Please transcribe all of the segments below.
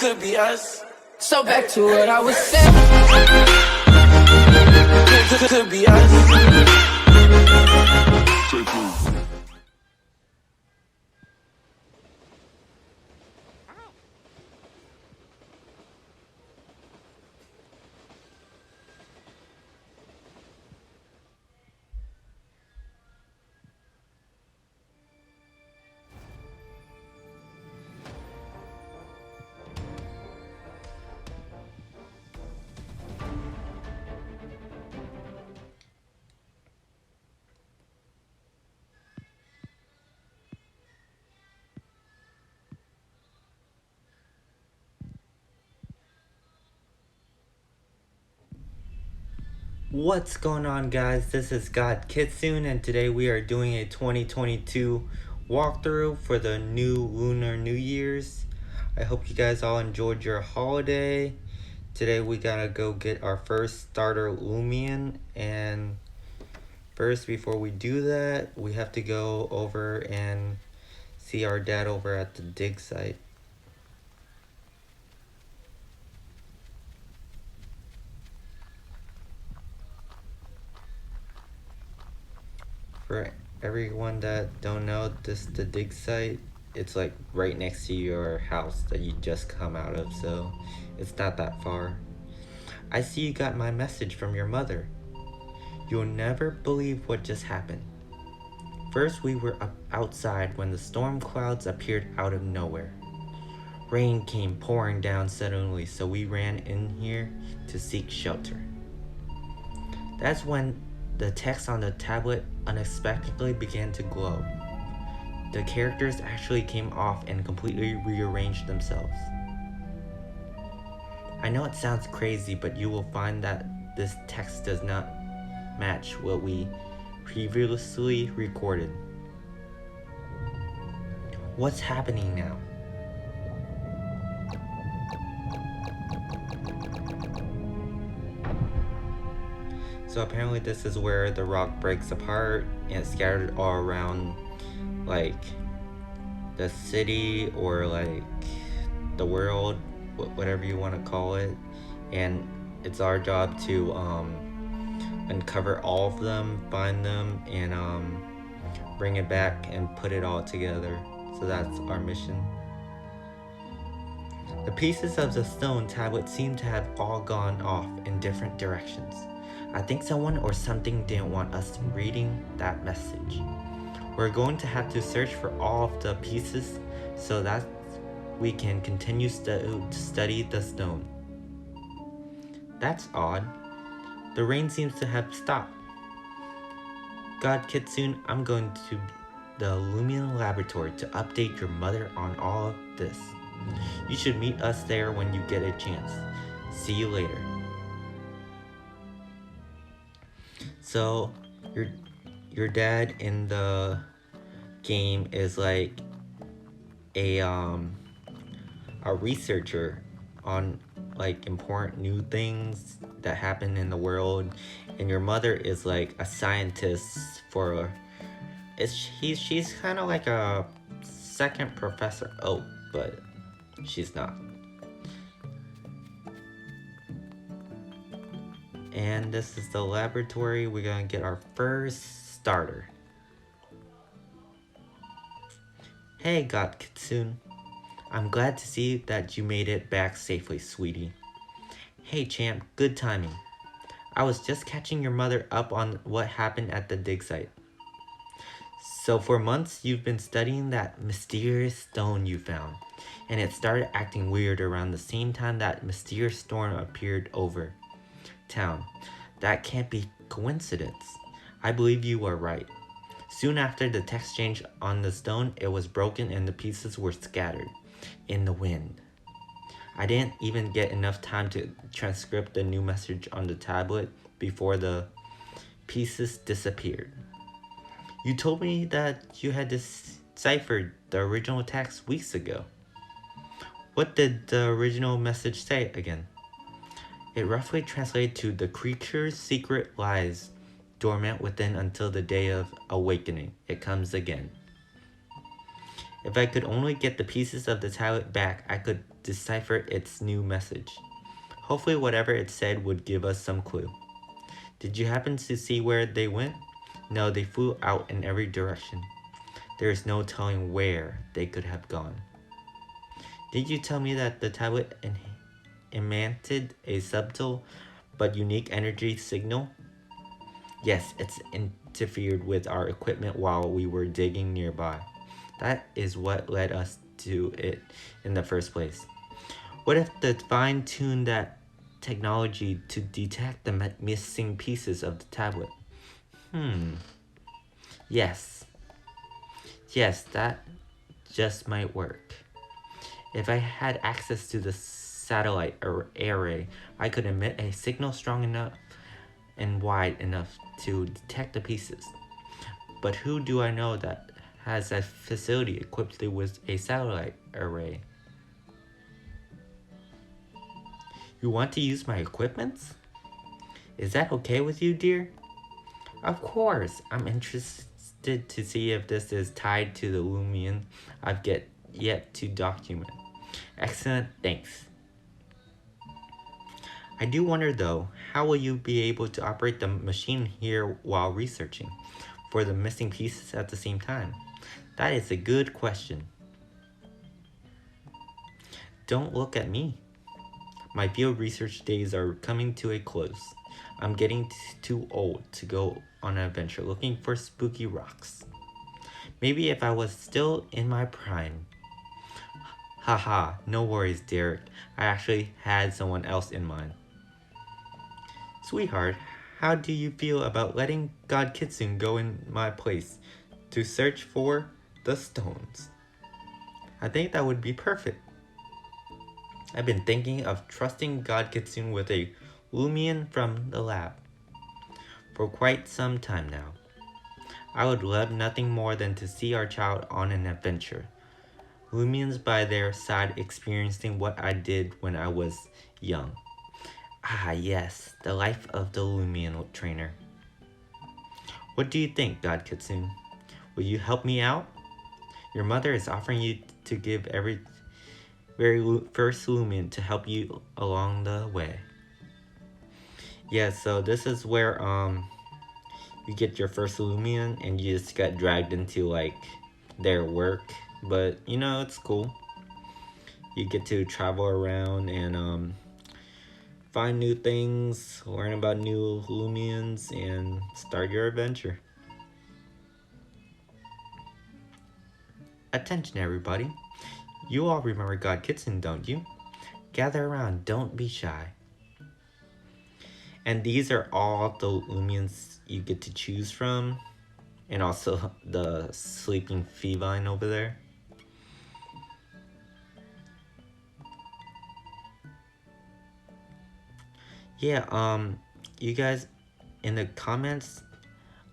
could be us. So back to what I was saying. Could be us. What's going on, guys? This is GodKitsune, and today we are doing a 2022 walkthrough for the new Luner New Year's. I hope you guys all enjoyed your holiday. Today we gotta go get our first starter Lumian, and first, before we do that, we have to go over and see our dad over at the dig site. For everyone that don't know, the dig site, it's like right next to your house that you just come out of, so it's not that far. I see you got my message from your mother. You'll never believe what just happened. First, we were up outside when the storm clouds appeared out of nowhere. Rain came pouring down suddenly, so we ran in here to seek shelter. That's when the text on the tablet unexpectedly began to glow. The characters actually came off and completely rearranged themselves. I know it sounds crazy, but you will find that this text does not match what we previously recorded. What's happening now? So apparently this is where the rock breaks apart and it's scattered all around, like, the city or like the world, whatever you want to call it. And it's our job to uncover all of them, find them, and bring it back and put it all together. So that's our mission. The pieces of the stone tablet seem to have all gone off in different directions. I think someone or something didn't want us reading that message. We're going to have to search for all of the pieces so that we can continue to study the stone. That's odd. The rain seems to have stopped. GodKitsune, I'm going to the Lumian laboratory to update your mother on all of this. You should meet us there when you get a chance. See you later. So, your dad in the game is like a researcher on like important new things that happen in the world, and your mother is like a scientist for she's kind of like a second Professor Oak, but she's not. And this is the laboratory. We're gonna get our first starter. Hey, GodKitsune. I'm glad to see that you made it back safely, sweetie. Hey, champ, good timing. I was just catching your mother up on what happened at the dig site. So for months, you've been studying that mysterious stone you found, and it started acting weird around the same time that mysterious storm appeared over town. That can't be coincidence. I believe you are right. Soon after the text change on the stone, it was broken and the pieces were scattered in the wind. I didn't even get enough time to transcript the new message on the tablet before the pieces disappeared. You told me that you had deciphered the original text weeks ago. What did the original message say again? It roughly translated to the creature's secret lies dormant within until the day of awakening. It comes again. If I could only get the pieces of the tablet back, I could decipher its new message. Hopefully whatever it said would give us some clue. Did you happen to see where they went? No, they flew out in every direction. There is no telling where they could have gone. Did you tell me that the tablet emitted a subtle but unique energy signal? Yes, it's interfered with our equipment while we were digging nearby. That is what led us to it in the first place. What if they fine-tuned that technology to detect the missing pieces of the tablet? Yes, that just might work. If I had access to the satellite array, I could emit a signal strong enough and wide enough to detect the pieces. But who do I know that has a facility equipped with a satellite array? You want to use my equipment? Is that okay with you, dear? Of course, I'm interested to see if this is tied to the Lumian I've yet to document. Excellent, thanks. I do wonder though, how will you be able to operate the machine here while researching for the missing pieces at the same time? That is a good question. Don't look at me. My field research days are coming to a close. I'm getting too old to go on an adventure looking for spooky rocks. Maybe if I was still in my prime. Haha, no worries, Derek. I actually had someone else in mind. Sweetheart, how do you feel about letting GodKitsune go in my place to search for the stones? I think that would be perfect. I've been thinking of trusting GodKitsune with a Lumian from the lab for quite some time now. I would love nothing more than to see our child on an adventure. Lumians by their side experiencing what I did when I was young. Ah yes, the life of the Lumian trainer. What do you think, GodKitsune? Will you help me out? Your mother is offering you to give very first Lumian to help you along the way. Yeah, so this is where you get your first Lumian and you just got dragged into like their work, but you know, it's cool. You get to travel around and find new things, learn about new Lumians, and start your adventure. Attention everybody. You all remember GodKitsune, don't you? Gather around, don't be shy. And these are all the Lumians you get to choose from. And also the sleeping Feline over there. Yeah, you guys in the comments,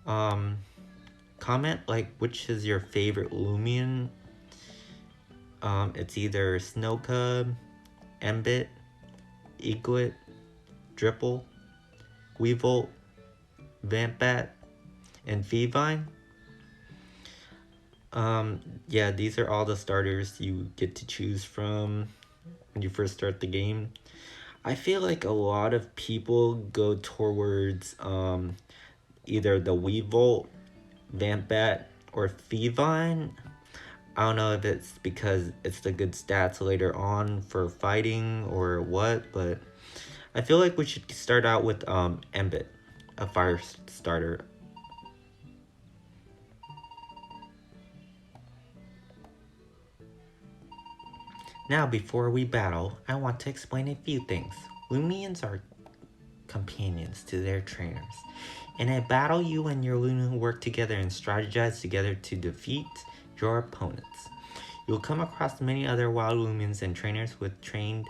comment like which is your favorite Lumian. It's either Snow Cub, Embit, Eaglet, Dripple, Weevil, Vampbat, and Feline. Yeah, these are all the starters you get to choose from when you first start the game. I feel like a lot of people go towards either the Weevil, Vampbat, or Feline. I don't know if it's because it's the good stats later on for fighting or what, but I feel like we should start out with Embit, a fire starter. Now before we battle, I want to explain a few things. Lumians are companions to their trainers. In a battle, you and your Lumian work together and strategize together to defeat your opponents. You'll come across many other wild Lumians and trainers with trained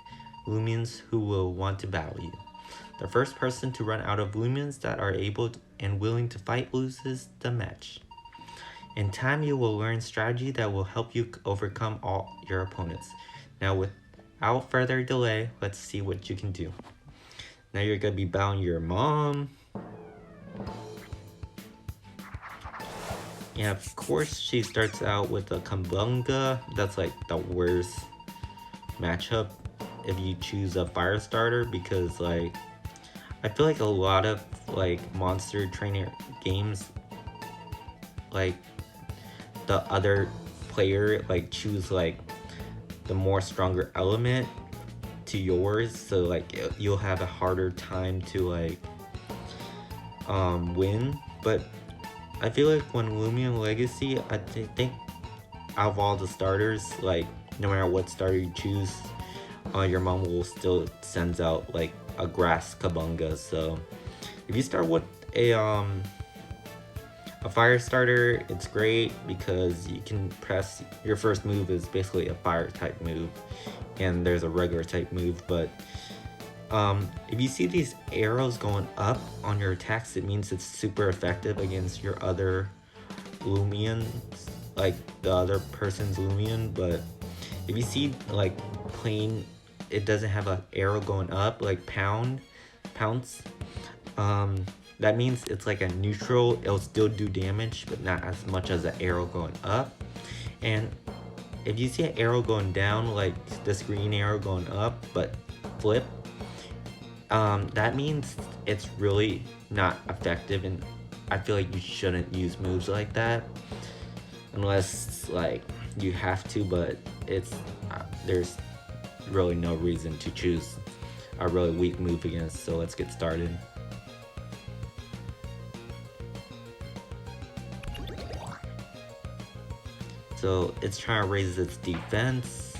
Lumians who will want to battle you. The first person to run out of Lumians that are able and willing to fight loses the match. In time, you will learn strategy that will help you overcome all your opponents. Now, without further delay, let's see what you can do. Now you're gonna be battling your mom. Yeah, of course she starts out with a Kabunga. That's like the worst matchup if you choose a fire starter, because like I feel like a lot of like monster trainer games, like the other player like choose like the more stronger element to yours, so like you'll have a harder time to like win. But I feel like when Loomian Legacy, I think out of all the starters, like no matter what starter you choose, your mom will still sends out like a grass Kabunga. So if you start with a fire starter, it's great because you can press your first move is basically a fire type move, and there's a regular type move. But if you see these arrows going up on your attacks, it means it's super effective against your other Lumians, like the other person's Lumian. But if you see like plain, it doesn't have an arrow going up, like pounce, that means it's like a neutral. It'll still do damage, but not as much as an arrow going up. And if you see an arrow going down, like this green arrow going up but flip, that means it's really not effective, and I feel like you shouldn't use moves like that unless like you have to. But it's there's really no reason to choose a really weak move against. So let's get started. So it's trying to raise its defense,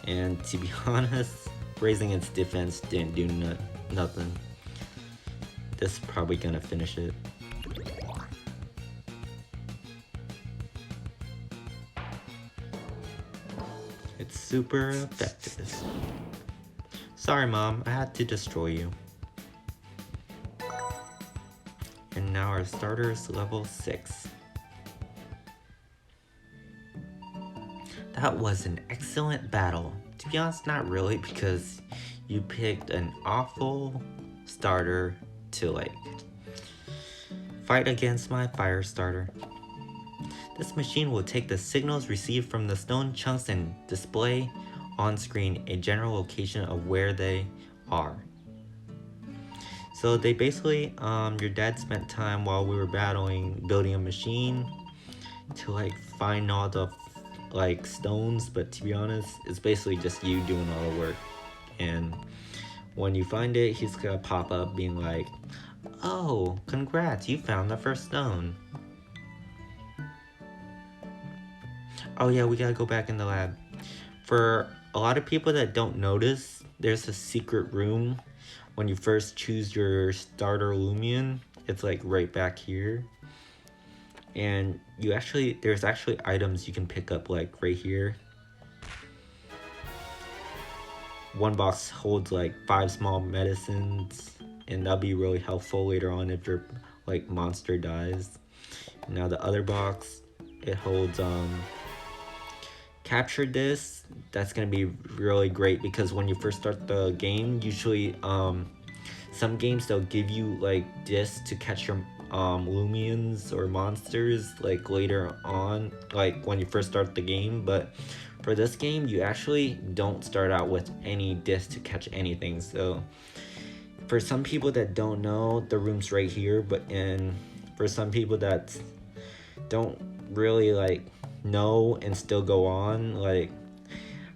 and to be honest, raising its defense didn't do nothing. This is probably gonna finish it. It's super effective. Sorry Mom, I had to destroy you. And now our starter is level 6. That was an excellent battle. To be honest, not really, because you picked an awful starter to like fight against my fire starter. This machine will take the signals received from the stone chunks and display on screen a general location of where they are. So they basically, your dad spent time while we were battling building a machine to like find all the like stones, but to be honest, it's basically just you doing all the work. And when you find it, he's gonna pop up being like, oh, congrats, you found the first stone. Oh yeah, we gotta go back in the lab. For a lot of people that don't notice, there's a secret room when you first choose your starter Lumian. It's like right back here. And there's actually items you can pick up like right here. One box holds like 5 small medicines, and that'll be really helpful later on if your like monster dies. Now the other box, it holds capture disc. That's gonna be really great because when you first start the game, usually some games they'll give you like discs to catch your Lumians or monsters like later on, like when you first start the game. But for this game, you actually don't start out with any disc to catch anything. So for some people that don't know, the room's right here, and for some people that don't really like know and still go on, like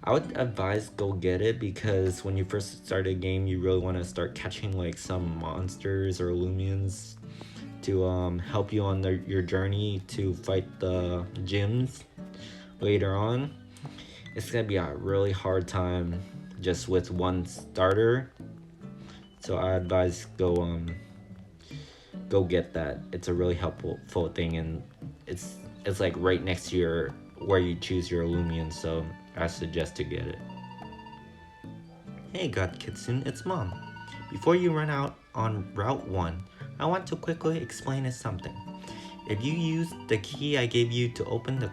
I would advise go get it, because when you first start a game, you really want to start catching like some monsters or Lumians to help you on your journey to fight the gyms later on. It's gonna be a really hard time just with one starter, so I advise go get that. It's a really helpful thing, and it's like right next to where you choose your Lumian, so I suggest to get it. Hey GodKitsune, it's Mom. Before you run out on Route 1, I want to quickly explain something. If you use the key I gave you to open the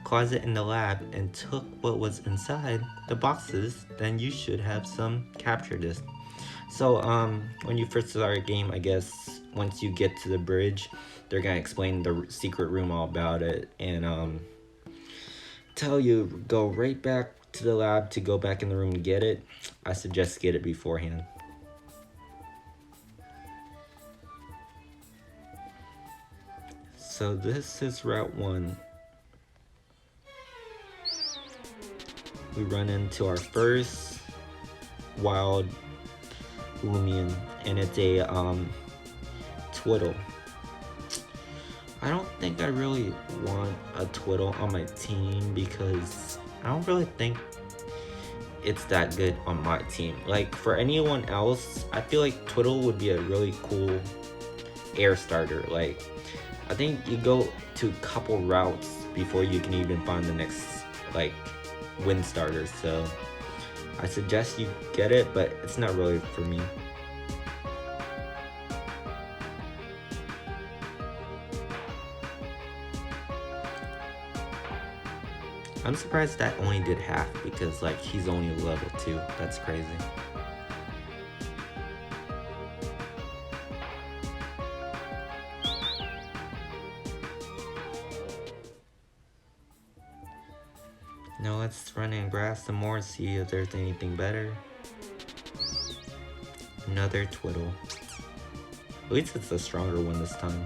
closet in the lab and took what was inside the boxes, then you should have some capture disc. So when you first start a game, I guess once you get to the bridge, they're gonna explain the secret room all about it and tell you go right back to the lab to go back in the room to get it. I suggest get it beforehand. So this is Route 1. We run into our first wild Lumian, and it's a Twiddle. I don't think I really want a Twiddle on my team because I don't really think it's that good on my team. Like for anyone else, I feel like Twiddle would be a really cool air starter. Like I think you go to a couple routes before you can even find the next like wind starter. So I suggest you get it, but it's not really for me. I'm surprised that only did half because like he's only level 2. That's crazy. Now let's run and grab some more, see if there's anything better. Another Twiddle. At least it's a stronger one this time.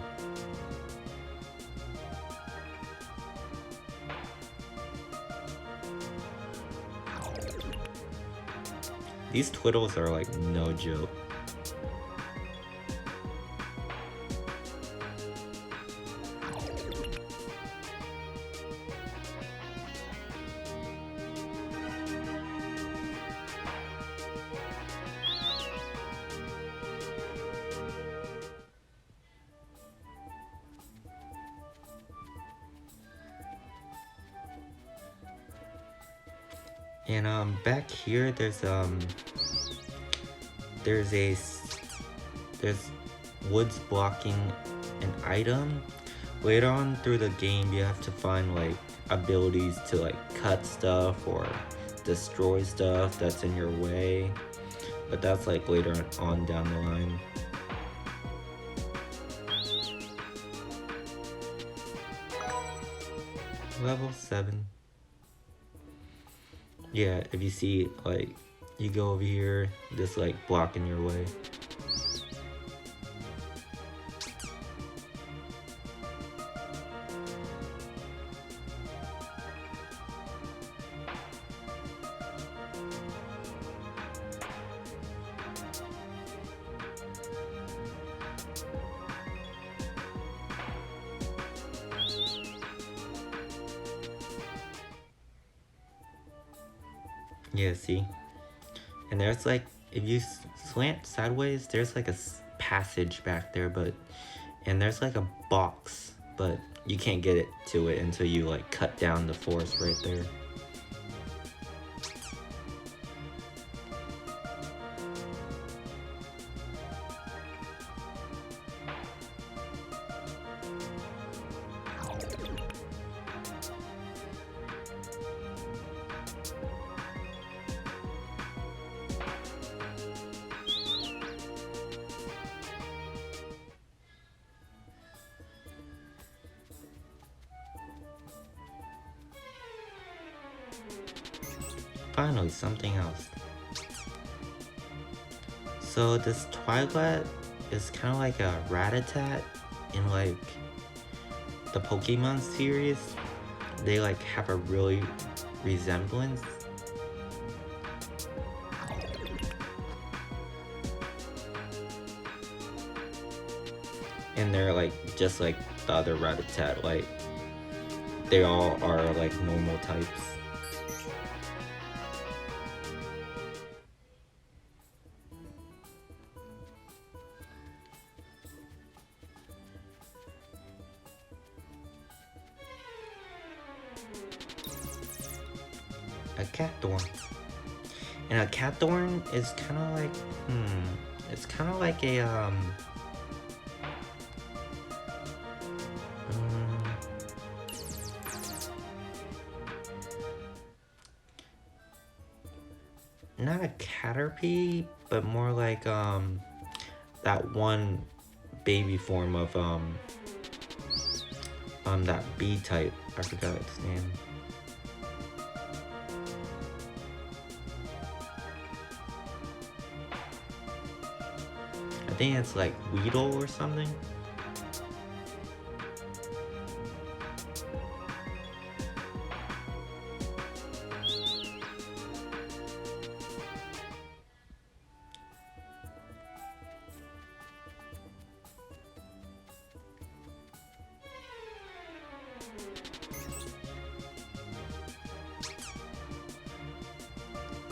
These Twiddles are like no joke. And back here there's woods blocking an item. Later on through the game you have to find like abilities to like cut stuff or destroy stuff that's in your way, but that's like later on down the line. Level 7. Yeah, if you see, like, you go over here, just like blocking your way. Yeah, see? And there's like, if you slant sideways, there's like a passage back there, and there's like a box, but you can't get it to it until you like cut down the forest right there. Finally, something else. So this Twilight is kind of like a Rat-a-tat in like the Pokemon series. They like have a really resemblance. And they're like just like the other Rat-a-tat, like they all are like normal types. A Catthorn. And a Catthorn is kind of like, it's kind of like a, not a Caterpie, but more like, that one baby form of that B type. I forgot its name. I think it's like Weedle or something.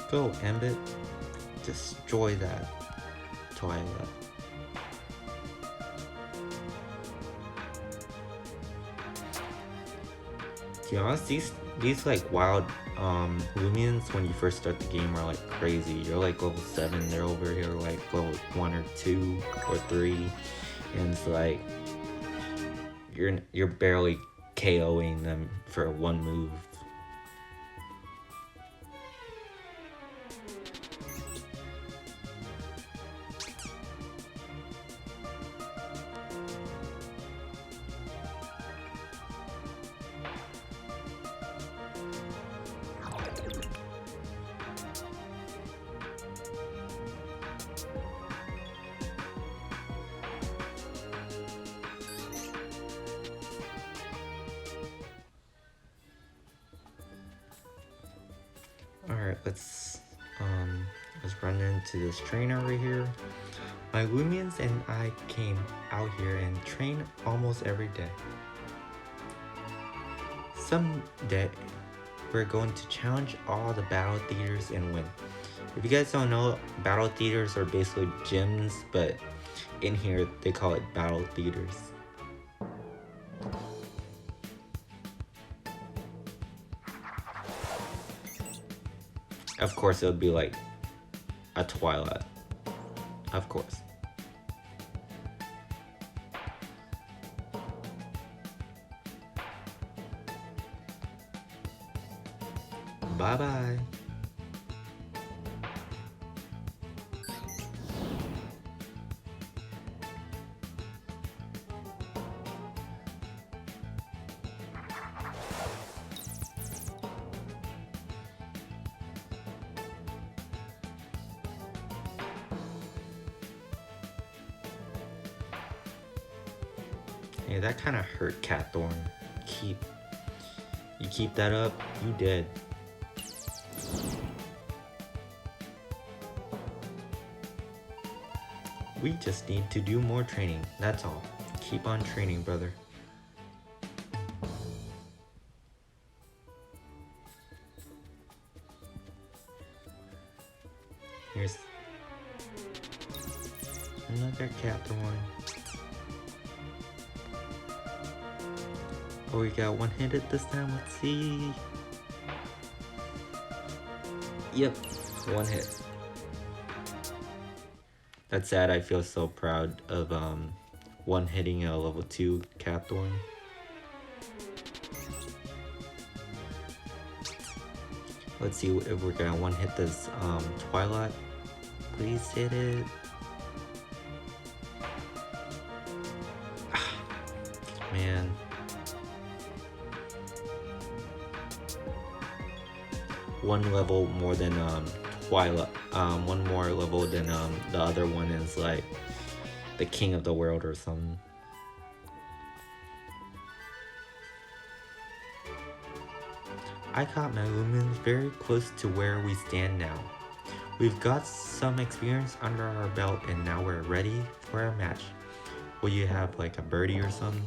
Go, Ambit. Destroy that Twilight. To be honest, these like wild Lumians when you first start the game are like crazy. You're like level 7, they're over here like level 1 or 2 or 3, and it's like you're barely KOing them for one move. Alright, let's run into this trainer right here. My Lumians and I came out here and train almost every day. Someday, we're going to challenge all the battle theaters and win. If you guys don't know, battle theaters are basically gyms, but in here they call it battle theaters. Of course, it would be like a Twilight. Of course. Bye-bye. Hey, that kind of hurt, Catthorn. You keep that up, you dead. We just need to do more training, that's all. Keep on training, brother. Here's another Catthorn. Oh, we got one hit at this time, let's see. Yep, one hit. That's sad, I feel so proud of one hitting a level 2 Catthorn. Let's see if we're gonna one hit this Twilight. Please hit it. Man. One level more than Twilight. One more level than the other one is like the king of the world or something. I caught my Lumians very close to where we stand now. We've got some experience under our belt and now we're ready for a match. Will you have like a birdie or something?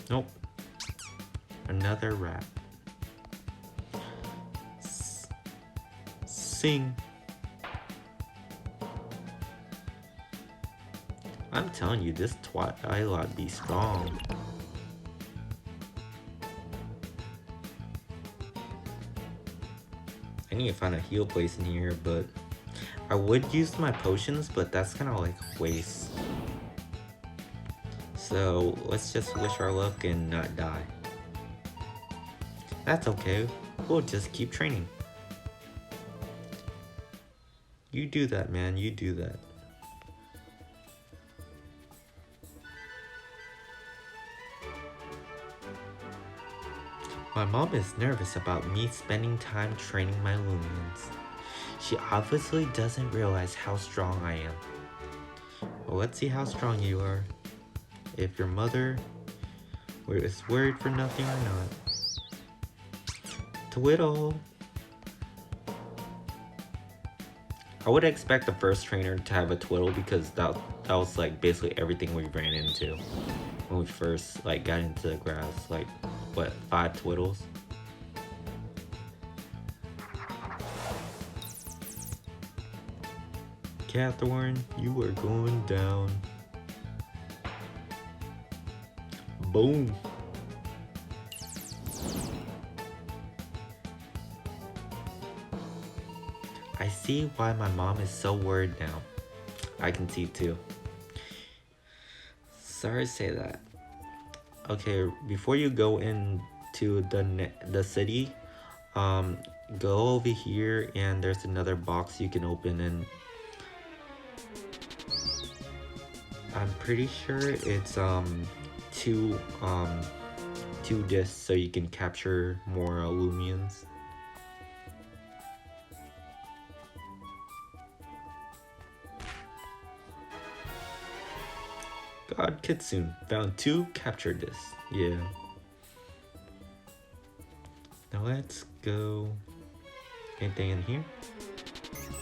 Nope. Another rap. Sing. I'm telling you, this Twilight be strong. I need to find a heal place in here, but I would use my potions, but that's kind of like a waste. So let's just wish our luck and not die. That's okay, we'll just keep training. You do that, man. You do that. My mom is nervous about me spending time training my Lumians. She obviously doesn't realize how strong I am. Well, let's see how strong you are. If your mother is worried for nothing or not. Twiddle! I would expect the first trainer to have a twiddle because that was like basically everything we ran into when we first like got into the grass. Like, what, 5 twiddles? Catherine, you are going down. Boom. I see why my mom is so worried now. I can see too. Sorry to say that. Okay, before you go into the city, go over here and there's another box you can open, and I'm pretty sure it's two discs so you can capture more Lumians. GodKitsune found 2 capture discs. Yeah. Now let's go. Anything in here?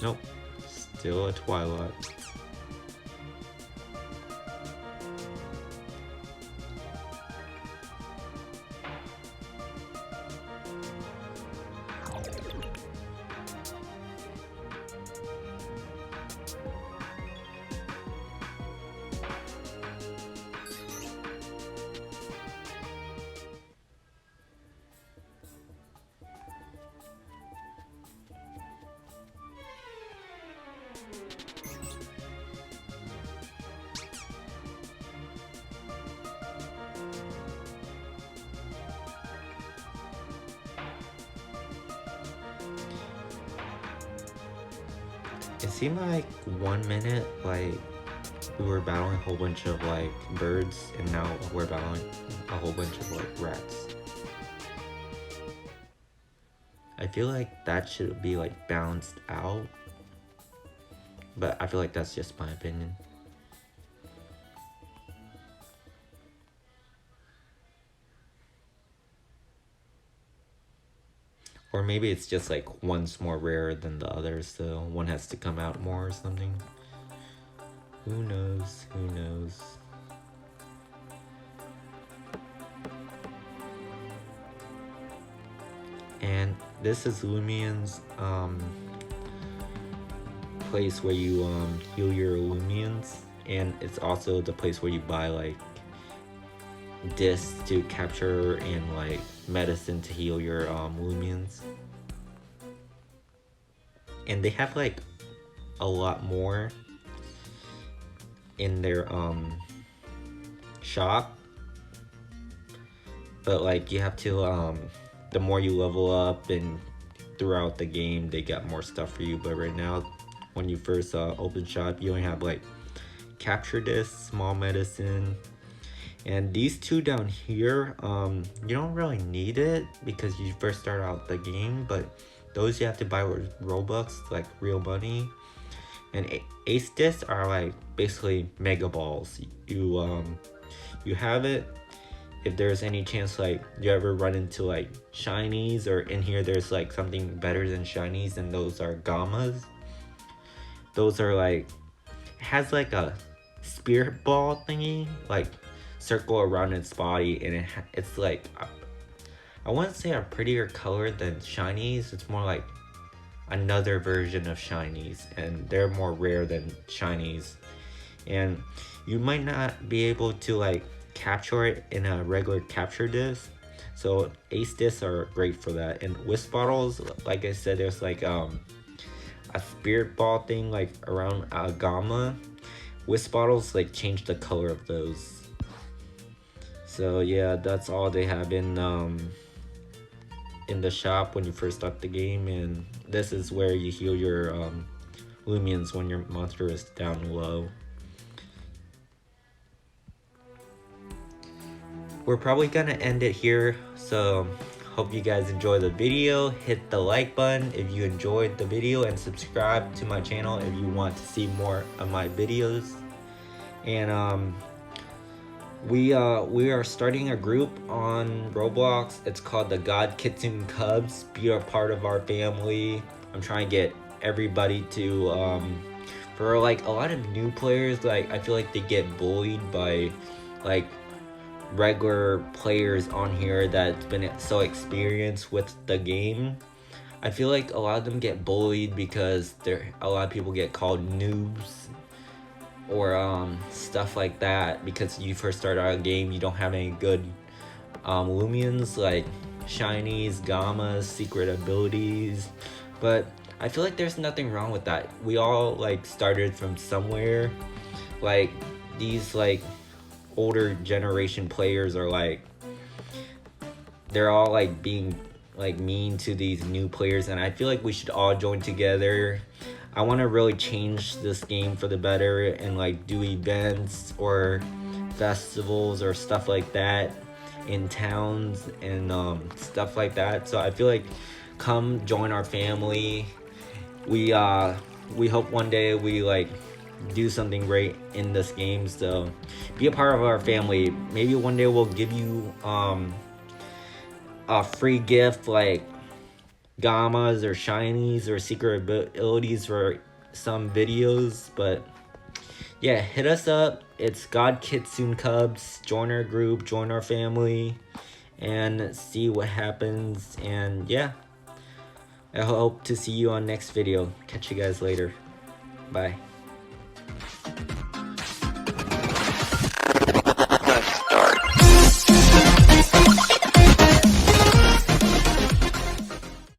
Nope. Still a Twilight. It seemed like 1 minute, like, we were battling a whole bunch of, like, birds, and now we're battling a whole bunch of, like, rats. I feel like that should be, like, balanced out, but I feel like that's just my opinion. Or maybe it's just like one's more rare than the others, so one has to come out more or something. Who knows? Who knows? And this is Lumian's place where you heal your Lumians, and it's also the place where you buy like discs to capture and like medicine to heal your Lumians. And they have like a lot more in their shop, but like you have to the more you level up and throughout the game they got more stuff for you. But right now when you first open shop, you only have like capture discs, small medicine, and these 2 down here, you don't really need it because you first start out the game, but those you have to buy with Robux, like real money. And ace discs are like basically mega balls. You have it if there's any chance like you ever run into like shinies, or in here there's like something better than shinies, and those are gammas. Those are like, it has like a spirit ball thingy, like circle around its body, and it's like, I wouldn't say a prettier color than shinies. It's more like another version of shinies, and they're more rare than shinies. And you might not be able to like capture it in a regular capture disc, so ace discs are great for that. And wisp bottles, like I said, there's like a spirit ball thing like around a gamma. Wisp bottles like change the color of those. So yeah, that's all they have in the shop when you first start the game, and this is where you heal your Lumians when your monster is down low. We're probably gonna end it here, so hope you guys enjoy the video. Hit the like button if you enjoyed the video, and subscribe to my channel if you want to see more of my videos. And we are starting a group on Roblox. It's called the GodKitsune Cubs. Be a part of our family. I'm trying to get everybody to for like a lot of new players, like I feel like they get bullied by like regular players on here that's been so experienced with the game. I feel like a lot of them get bullied because a lot of people get called noobs or stuff like that, because you first start out a game, you don't have any good Lumians like shinies, gammas, secret abilities. But I feel like there's nothing wrong with that. We all like started from somewhere. Like these like older generation players are like, they're all like being like mean to these new players, and I feel like we should all join together. I want to really change this game for the better and like do events or festivals or stuff like that in towns and stuff like that. So I feel like come join our family. We hope one day we like do something great in this game, so be a part of our family. Maybe one day we'll give you a free gift like gammas or shinies or secret abilities for some videos. But yeah, hit us up. It's GodKitsune Cubs. Join our group, join our family, and see what happens. And yeah, I hope to see you on next video. Catch you guys later. Bye.